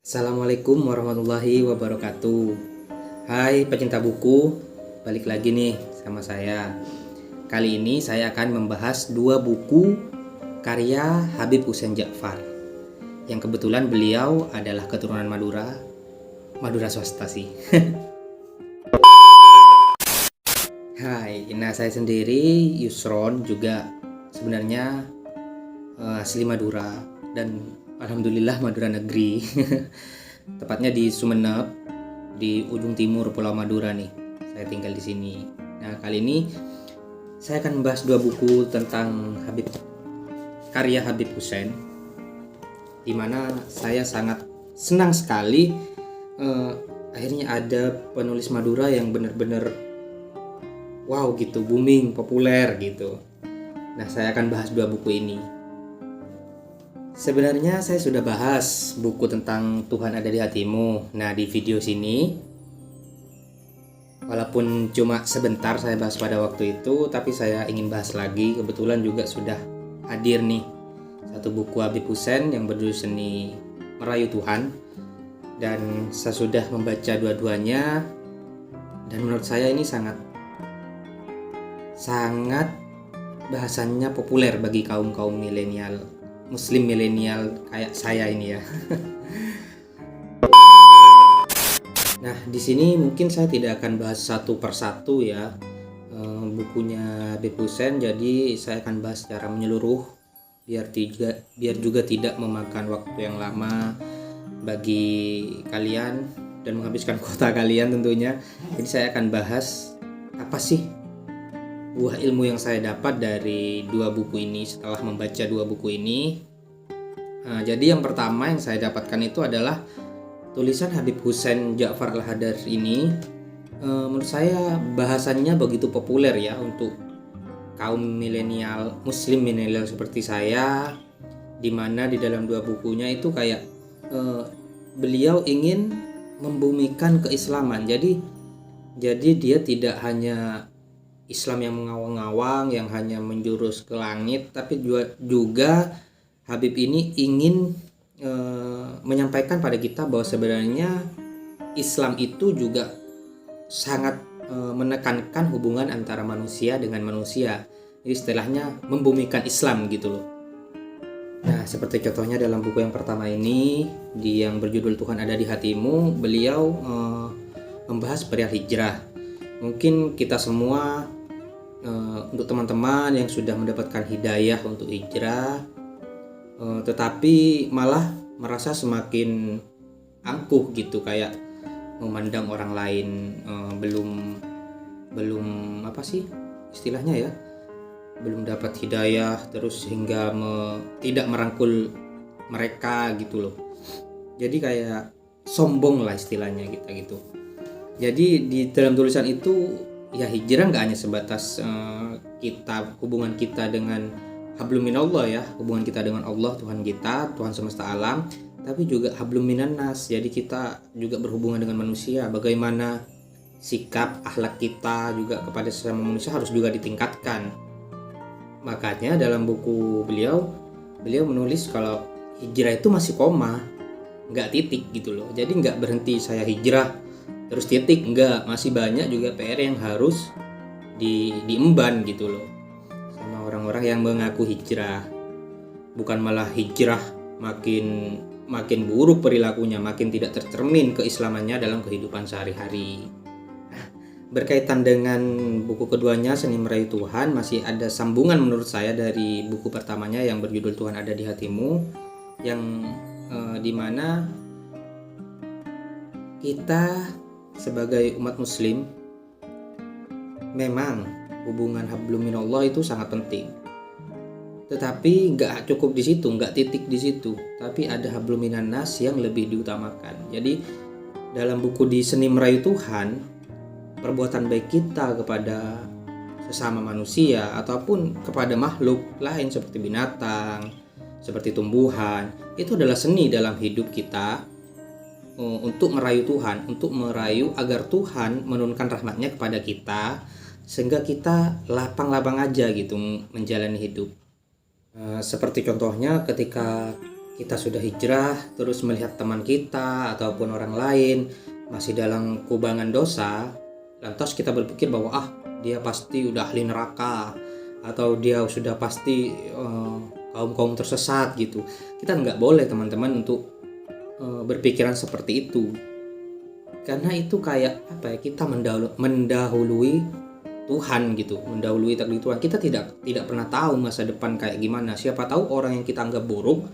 Assalamualaikum warahmatullahi wabarakatuh. Hai pecinta buku, balik lagi nih sama saya. Kali ini saya akan membahas dua buku karya Habib Hussein Ja'far, yang kebetulan beliau adalah keturunan Madura swasta sih. Hai, nah saya sendiri Yusron juga sebenarnya asli Madura, dan alhamdulillah Madura negeri. Tepatnya di Sumeneb, di ujung timur Pulau Madura nih. Saya tinggal di sini. Nah, kali ini saya akan membahas dua buku tentang karya Habib Hussein, di mana saya sangat senang sekali akhirnya ada penulis Madura yang benar-benar wow gitu, booming, populer gitu. Nah, saya akan bahas dua buku ini. Sebenarnya saya sudah bahas buku tentang Tuhan Ada di Hatimu. Nah, di video sini, walaupun cuma sebentar saya bahas pada waktu itu, tapi saya ingin bahas lagi. Kebetulan juga sudah hadir nih satu buku Habib Hussein yang berjudul Seni Merayu Tuhan, dan saya sudah membaca dua-duanya, dan menurut saya ini sangat bahasannya populer bagi kaum milenial, Muslim milenial kayak saya ini ya. Nah, di sini mungkin saya tidak akan bahas satu persatu ya bukunya Habib Hussein, jadi saya akan bahas secara menyeluruh biar juga tidak memakan waktu yang lama bagi kalian dan menghabiskan kuota kalian tentunya. Jadi saya akan bahas apa sih buah ilmu yang saya dapat dari dua buku ini setelah membaca dua buku ini. Jadi yang pertama yang saya dapatkan itu adalah tulisan Habib Hussein Ja'far Al-Hadar ini. Menurut saya bahasannya begitu populer ya untuk kaum milenial, Muslim milenial seperti saya, dimana di dalam dua bukunya itu kayak beliau ingin membumikan keislaman. Jadi dia tidak hanya Islam yang mengawang-awang, yang hanya menjurus ke langit, tapi juga Habib ini ingin menyampaikan pada kita bahwa sebenarnya Islam itu juga sangat menekankan hubungan antara manusia dengan manusia. Jadi istilahnya membumikan Islam gitu loh. Nah, seperti contohnya dalam buku yang pertama ini, yang berjudul Tuhan Ada di Hatimu, beliau membahas perihal hijrah. Mungkin kita semua, untuk teman-teman yang sudah mendapatkan hidayah untuk hijrah, tetapi malah merasa semakin angkuh gitu, kayak memandang orang lain belum apa sih istilahnya ya, belum dapat hidayah, terus sehingga tidak merangkul mereka gitu loh. Jadi kayak sombong lah istilahnya kita gitu. Jadi di dalam tulisan itu ya, hijrah nggak hanya sebatas hubungan kita dengan hablum minallah ya, hubungan kita dengan Allah, Tuhan kita, Tuhan semesta alam, tapi juga hablum minannas. Jadi kita juga berhubungan dengan manusia, bagaimana sikap akhlak kita juga kepada sesama manusia harus juga ditingkatkan. Makanya dalam buku beliau menulis kalau hijrah itu masih koma, nggak titik gitu loh. Jadi nggak berhenti saya hijrah terus titik, enggak, masih banyak juga PR yang harus diemban gitu loh sama orang-orang yang mengaku hijrah. Bukan malah hijrah makin buruk perilakunya, makin tidak tercermin keislamannya dalam kehidupan sehari-hari. Berkaitan dengan buku keduanya, Seni Merayu Tuhan, masih ada sambungan menurut saya dari buku pertamanya yang berjudul Tuhan Ada di Hatimu, yang dimana kita sebagai umat muslim memang hubungan hablum minallah itu sangat penting, tetapi nggak cukup di situ, nggak titik di situ, tapi ada hablum minannas yang lebih diutamakan. Jadi dalam buku di Seni Merayu Tuhan, perbuatan baik kita kepada sesama manusia ataupun kepada makhluk lain seperti binatang, seperti tumbuhan, itu adalah seni dalam hidup kita, untuk merayu Tuhan, untuk merayu agar Tuhan menurunkan rahmatnya kepada kita, sehingga kita lapang-lapang aja gitu menjalani hidup. Seperti contohnya ketika kita sudah hijrah terus melihat teman kita ataupun orang lain masih dalam kubangan dosa, lantas kita berpikir bahwa dia pasti udah ahli neraka atau dia sudah pasti kaum tersesat gitu. Kita nggak boleh teman-teman untuk berpikiran seperti itu, karena itu kayak kita mendahului Tuhan gitu, mendahului takdir Tuhan. Kita tidak pernah tahu masa depan kayak gimana. Siapa tahu orang yang kita anggap buruk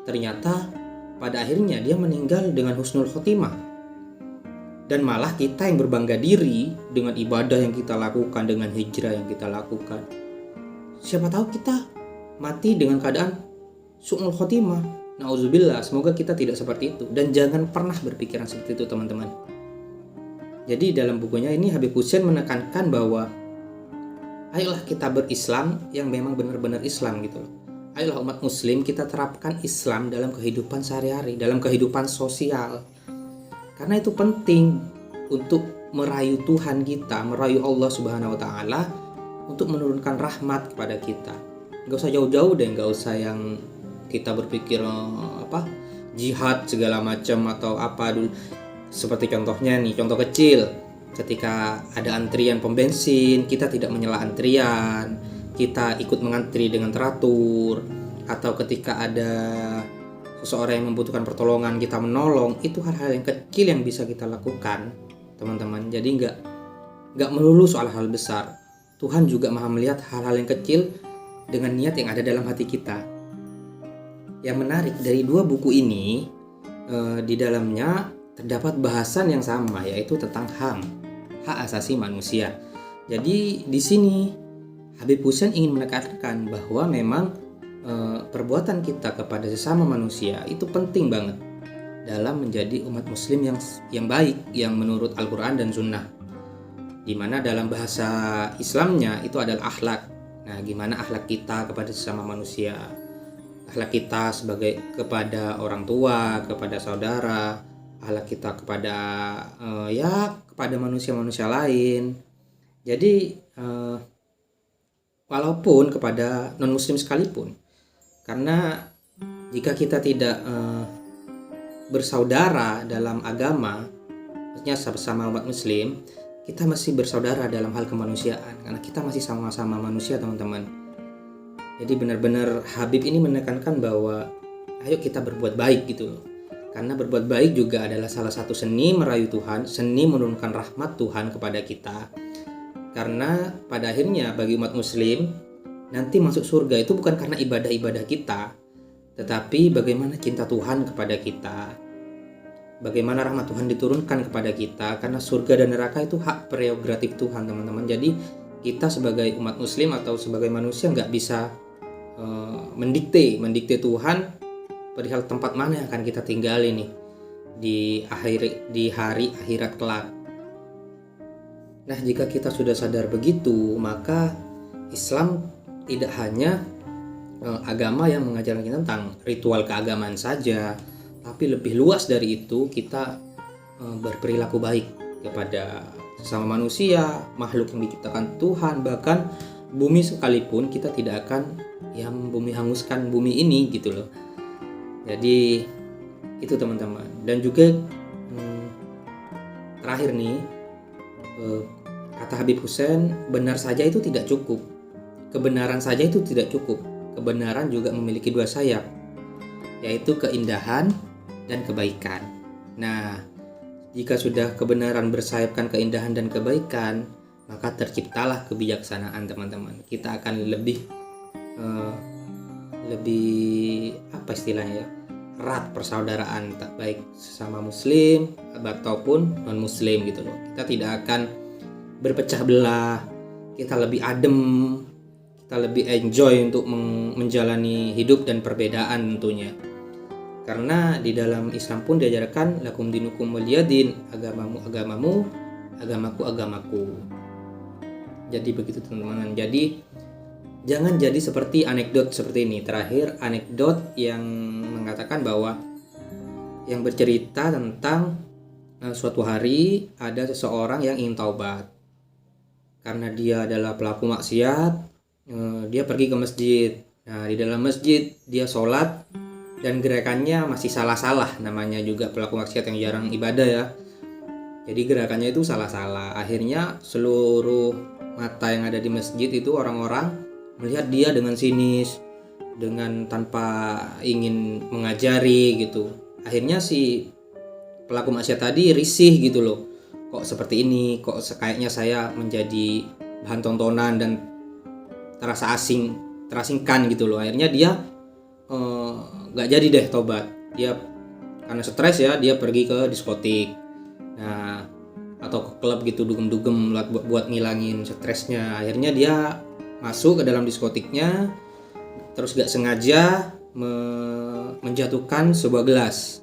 ternyata pada akhirnya dia meninggal dengan husnul khotimah, dan malah kita yang berbangga diri dengan ibadah yang kita lakukan, dengan hijrah yang kita lakukan. Siapa tahu kita mati dengan keadaan su'ul khotimah. Nauzubillah, semoga kita tidak seperti itu, dan jangan pernah berpikiran seperti itu teman-teman. Jadi dalam bukunya ini Habib Hussein menekankan bahwa ayolah kita berislam yang memang benar-benar Islam gitu loh. Ayolah umat muslim kita terapkan Islam dalam kehidupan sehari-hari, dalam kehidupan sosial. Karena itu penting untuk merayu Tuhan kita, merayu Allah Subhanahu wa taala untuk menurunkan rahmat kepada kita. Gak usah jauh-jauh deh, gak usah yang kita berpikir jihad segala macam atau apa dulu. Seperti contohnya nih, contoh kecil, ketika ada antrian pom bensin, kita tidak menyela antrian, kita ikut mengantri dengan teratur. Atau ketika ada seseorang yang membutuhkan pertolongan, kita menolong. Itu hal-hal yang kecil yang bisa kita lakukan teman-teman. Jadi nggak melulu soal hal besar. Tuhan juga maha melihat hal-hal yang kecil dengan niat yang ada dalam hati kita. Yang menarik dari dua buku ini, di dalamnya terdapat bahasan yang sama, yaitu tentang hak asasi manusia. Jadi di sini Habib Hussein ingin menekankan bahwa memang perbuatan kita kepada sesama manusia itu penting banget dalam menjadi umat muslim yang baik, yang menurut Al-Quran dan Sunnah. Dimana dalam bahasa Islamnya itu adalah akhlak. Nah, gimana akhlak kita kepada sesama manusia? Akhlak kita kepada orang tua, kepada saudara, akhlak kita kepada kepada manusia-manusia lain. Jadi walaupun kepada non-muslim sekalipun, karena jika kita tidak bersaudara dalam agama, maksudnya sama umat muslim, kita masih bersaudara dalam hal kemanusiaan, karena kita masih sama-sama manusia teman-teman. Jadi benar-benar Habib ini menekankan bahwa ayo kita berbuat baik gitu loh. Karena berbuat baik juga adalah salah satu seni merayu Tuhan, seni menurunkan rahmat Tuhan kepada kita. Karena pada akhirnya bagi umat muslim, nanti masuk surga itu bukan karena ibadah-ibadah kita, tetapi bagaimana cinta Tuhan kepada kita, bagaimana rahmat Tuhan diturunkan kepada kita. Karena surga dan neraka itu hak prerogatif Tuhan teman-teman. Jadi kita sebagai umat muslim atau sebagai manusia nggak bisa mendikte Tuhan perihal tempat mana yang akan kita tinggali nih di hari akhirat kelak. Nah, jika kita sudah sadar begitu, maka Islam tidak hanya agama yang mengajarkan kita tentang ritual keagamaan saja, tapi lebih luas dari itu kita berperilaku baik kepada sesama manusia, makhluk yang diciptakan Tuhan, bahkan bumi sekalipun kita tidak akan bumi hanguskan bumi ini gitu loh. Jadi itu teman-teman. Dan juga terakhir nih, kata Habib Hussein, benar saja itu tidak cukup, kebenaran saja itu tidak cukup. Kebenaran juga memiliki dua sayap, yaitu keindahan dan kebaikan. Nah, jika sudah kebenaran bersayapkan keindahan dan kebaikan, maka terciptalah kebijaksanaan teman-teman. Kita akan lebih erat persaudaraan, tak baik sesama muslim ataupun non muslim gitu loh. Kita tidak akan berpecah belah, kita lebih adem, kita lebih enjoy untuk menjalani hidup dan perbedaan tentunya. Karena di dalam Islam pun diajarkan lakum dinukum waliyadin, agamamu, agamaku. Jadi begitu teman-teman. Jadi jangan jadi seperti anekdot seperti ini. Terakhir, anekdot yang mengatakan bahwa yang bercerita tentang suatu hari ada seseorang yang ingin taubat. Karena dia adalah pelaku maksiat, dia pergi ke masjid. Nah, di dalam masjid dia sholat dan gerakannya masih salah-salah, namanya juga pelaku maksiat yang jarang ibadah ya. Jadi gerakannya itu salah-salah. Akhirnya seluruh mata yang ada di masjid itu orang-orang melihat dia dengan sinis, dengan tanpa ingin mengajari gitu. Akhirnya si pelaku maksiat tadi risih gitu loh. Kok seperti ini, kok kayaknya saya menjadi bahan tontonan dan terasa terasingkan gitu loh. Akhirnya dia nggak jadi deh tobat. Dia karena stres ya, dia pergi ke diskotik, nah atau ke klub gitu, dugem-dugem buat ngilangin stresnya. Akhirnya dia masuk ke dalam diskotiknya, terus gak sengaja menjatuhkan sebuah gelas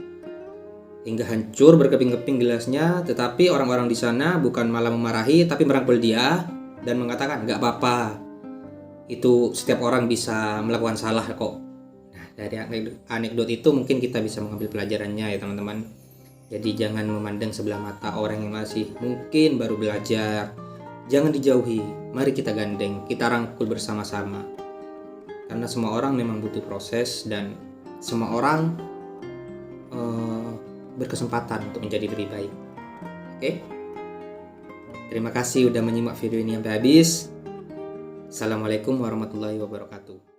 hingga hancur berkeping-keping gelasnya. Tetapi orang-orang di sana bukan malah memarahi, tapi merangkul dia dan mengatakan gak apa-apa, itu setiap orang bisa melakukan salah kok. Dari anekdot itu mungkin kita bisa mengambil pelajarannya ya teman-teman. Jadi jangan memandang sebelah mata orang yang masih mungkin baru belajar. Jangan dijauhi, mari kita gandeng, kita rangkul bersama-sama. Karena semua orang memang butuh proses dan semua orang berkesempatan untuk menjadi lebih baik. Oke? Terima kasih udah menyimak video ini sampai habis. Assalamualaikum warahmatullahi wabarakatuh.